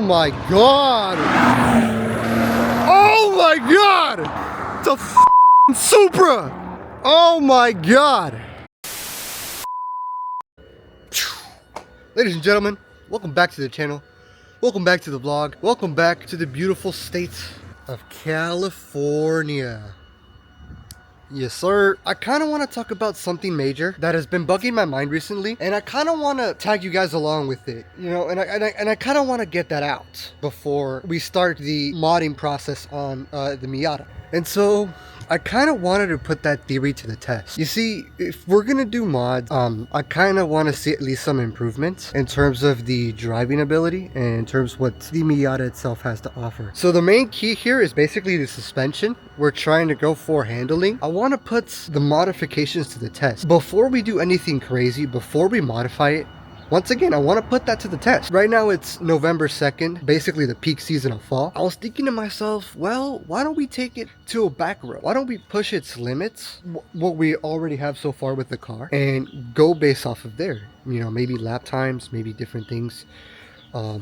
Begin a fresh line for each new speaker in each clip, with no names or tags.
my god! Oh my god! It's a f***ing Supra! Oh my god! Ladies and gentlemen, welcome back to the channel. Welcome back to the vlog. Welcome back to the beautiful state of California. Yes, sir. I kind of want to talk about something major that has been bugging my mind recently, and I kind of want to tag you guys along with it, you know, and I kind of want to get that out before we start the modding process on the Miata. And so I kind of wanted to put that theory to the test. You see, if we're gonna do mods, I kind of want to see at least some improvements in terms of the driving ability and in terms of what the Miata itself has to offer. So the main key here is basically the suspension. We're trying to go for handling. I want to put the modifications to the test before we do anything crazy, before we modify it. Once again, I want to put that to the test. Right now it's November 2nd, basically the peak season of fall. I was thinking to myself, well, why don't we take it to a back road? Why don't we push its limits, what we already have so far with the car, and go based off of there? You know, maybe lap times, maybe different things. Who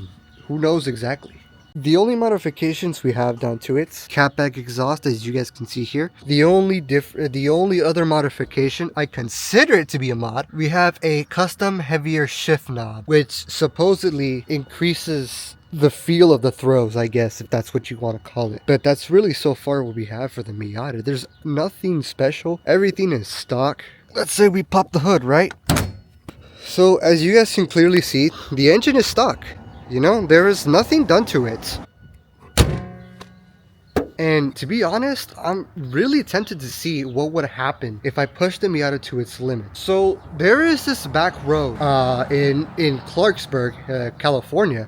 knows exactly? The only modifications we have down to it, catback exhaust, as you guys can see here. The only other modification, I consider it to be a mod, we have a custom heavier shift knob, which supposedly increases the feel of the throws, I guess, if that's what you want to call it. But that's really so far what we have for the Miata. There's nothing special. Everything is stock. Let's say we pop the hood, right? So as you guys can clearly see, the engine is stock. You know, there is nothing done to it. And to be honest, I'm really tempted to see what would happen if I pushed the Miata to its limit. So there is this back road in Clarksburg, California.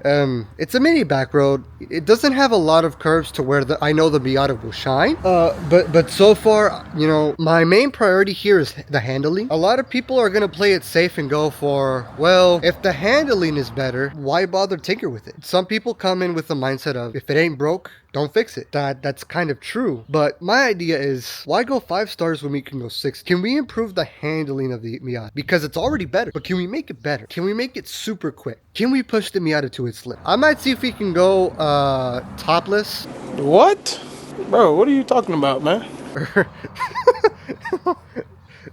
It's a mini back road. It doesn't have a lot of curves to where I know the Miata will shine. But so far, you know, my main priority here is the handling. A lot of people are gonna play it safe and go for, well, if the handling is better, why bother tinker with it? Some people come in with the mindset of, if it ain't broke, don't fix it. That's kind of true. But my idea is, why go 5 stars when we can go 6? Can we improve the handling of the Miata? Because it's already better, but can we make it better? Can we make it super quick? Can we push the Miata to its limit? I might see if we can go topless.
What? Bro, what are you talking about, man?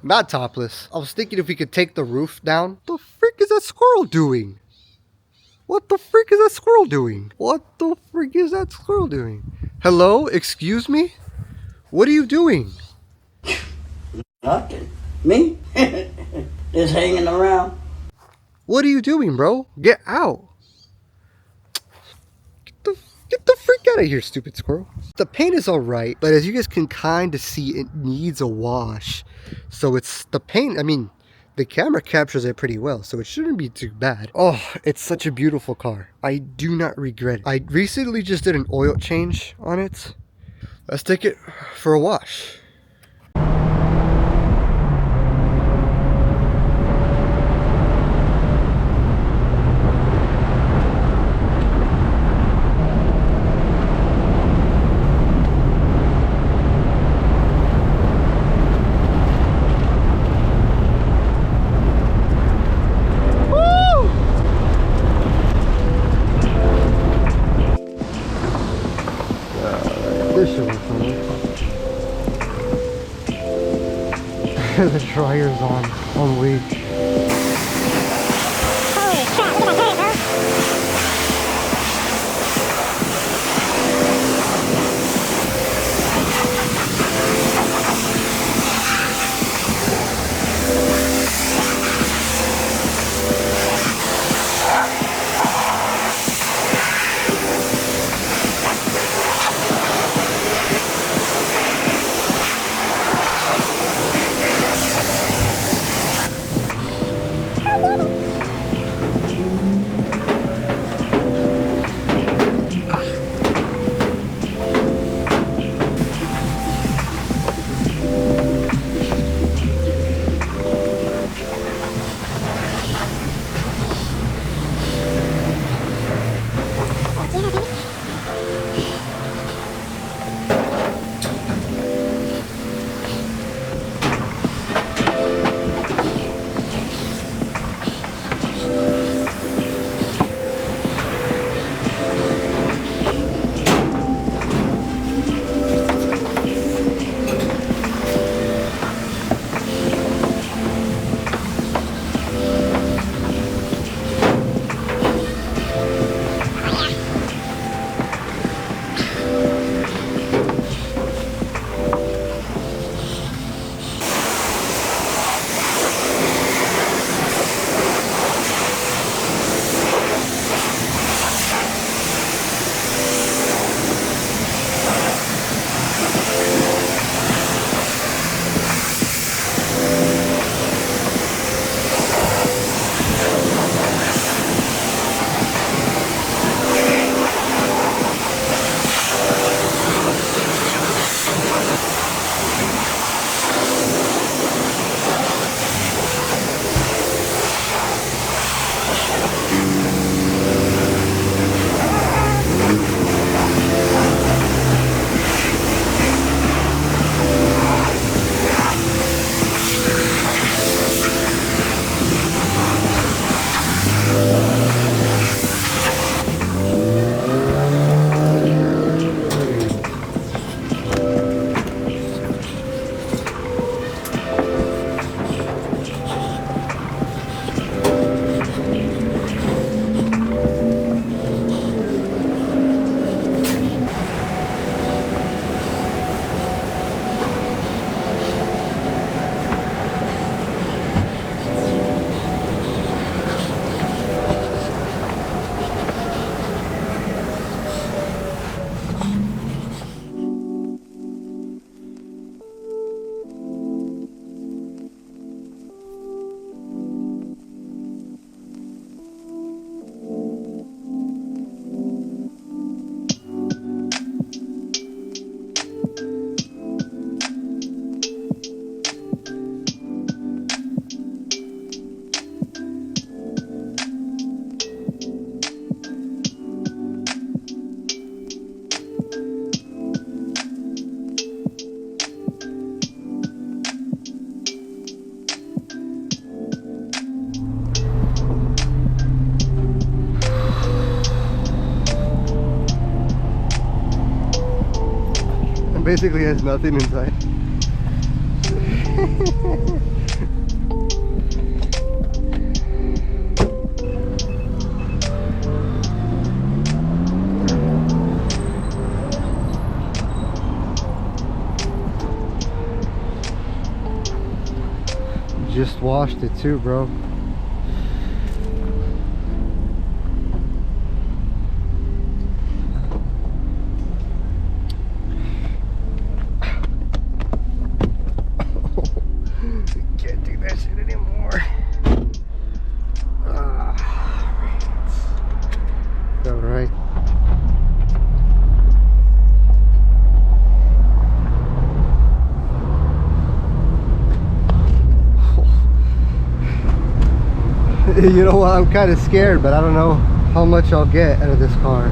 Not topless. I was thinking if we could take the roof down. What the frick is that squirrel doing? What the frick is that squirrel doing? What the frick is that squirrel doing? Hello? Excuse me? What are you doing?
Nothing. Me? Just hanging around.
What are you doing, bro? Get out. Get the freak out of here, stupid squirrel. The paint is alright, but as you guys can kind of see, it needs a wash. So it's the paint, I mean, the camera captures it pretty well, so it shouldn't be too bad. Oh, it's such a beautiful car. I do not regret it. I recently just did an oil change on it. Let's take it for a wash. This should be funny. The dryer's on weak.
Holy crap, look at that, bro.
basically has nothing inside. Just washed it too, bro. Can't do that shit anymore. All right. You know what? I'm kind of scared, but I don't know how much I'll get out of this car.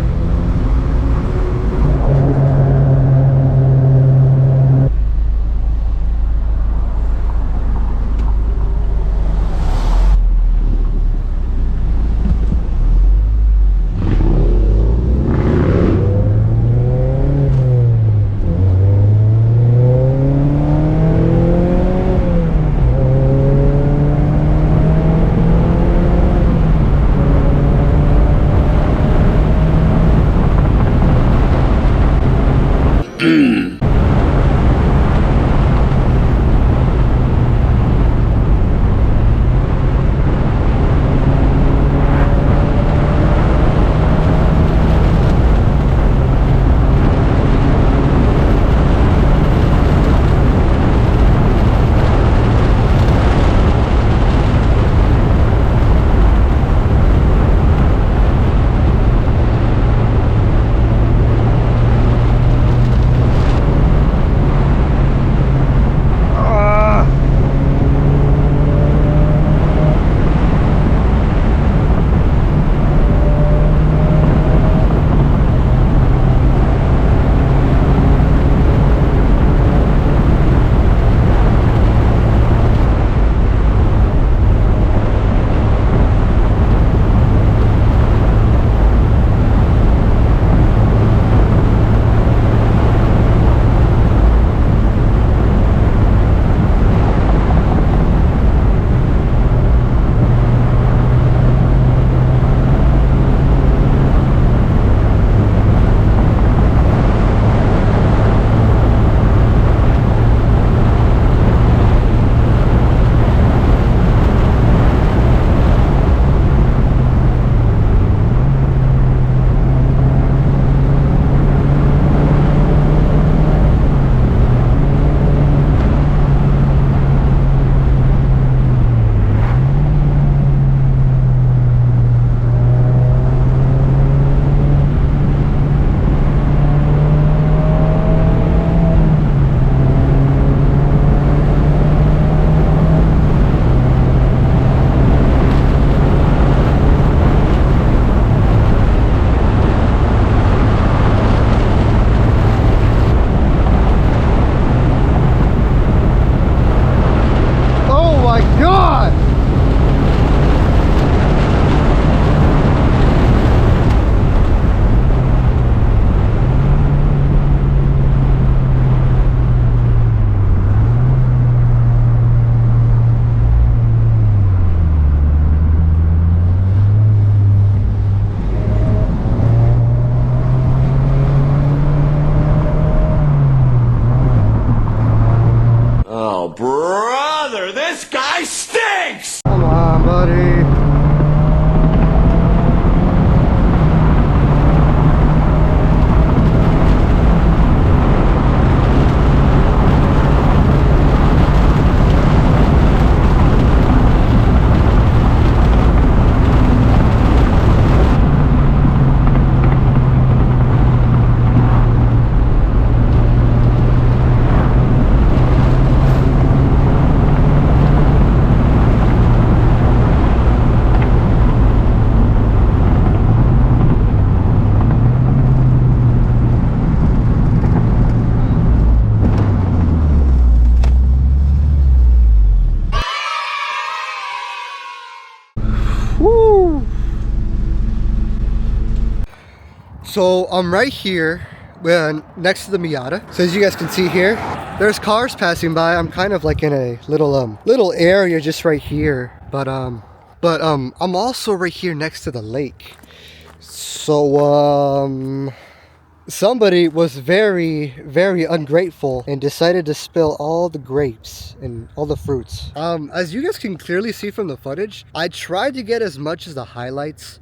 Brother, this guy stinks!
Come on, buddy. Woo! So I'm right here next to the Miata. So as you guys can see here, there's cars passing by. I'm kind of like in a little area just right here. But I'm also right here next to the lake. So somebody was very, very ungrateful and decided to spill all the grapes and all the fruits. As you guys can clearly see from the footage, I tried to get as much as the highlights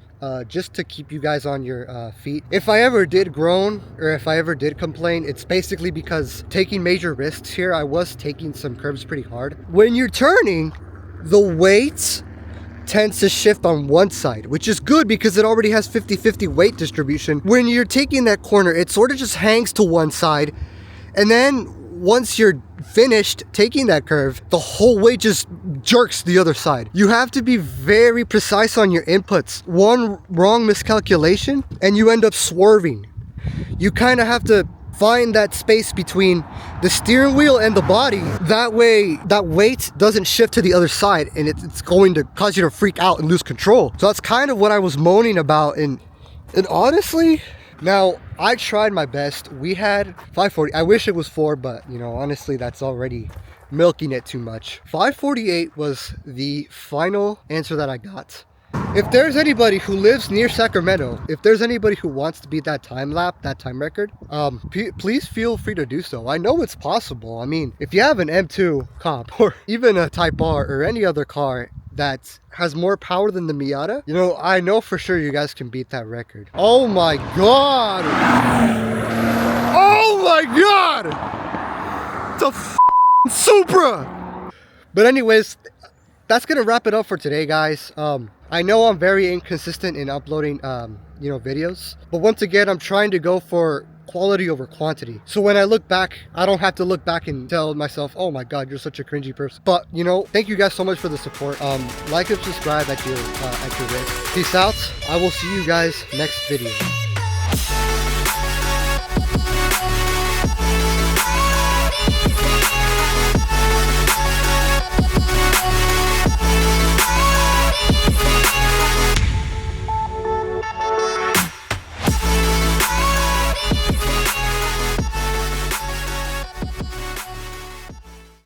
just to keep you guys on your feet. If I ever did groan or if I ever did complain, it's basically because taking major risks here, I was taking some curves pretty hard. When you're turning, the weight tends to shift on one side, which is good because it already has 50-50 weight distribution. When you're taking that corner, it sort of just hangs to one side, and then once you're finished taking that curve, the whole weight just jerks the other side. You have to be very precise on your inputs. One wrong miscalculation and you end up swerving. You kind of have to find that space between the steering wheel and the body. That way, that weight doesn't shift to the other side and it's going to cause you to freak out and lose control. So that's kind of what I was moaning about. And honestly, now I tried my best. We had 540. I wish it was 4, but you know, honestly, that's already milking it too much. 548 was the final answer that I got. If there's anybody who lives near Sacramento, if there's anybody who wants to beat that time record, please feel free to do so. I know it's possible. I mean, if you have an M2 comp or even a Type R or any other car that has more power than the Miata, you know, I know for sure you guys can beat that record. Oh my God. Oh my God. The Supra. But anyways, that's gonna wrap it up for today, guys. I know I'm very inconsistent in uploading videos, but once again, I'm trying to go for quality over quantity. So when I look back, I don't have to look back and tell myself, oh my God, you're such a cringy person. But you know, thank you guys so much for the support. Like and subscribe at your risk. Peace out. I will see you guys next video.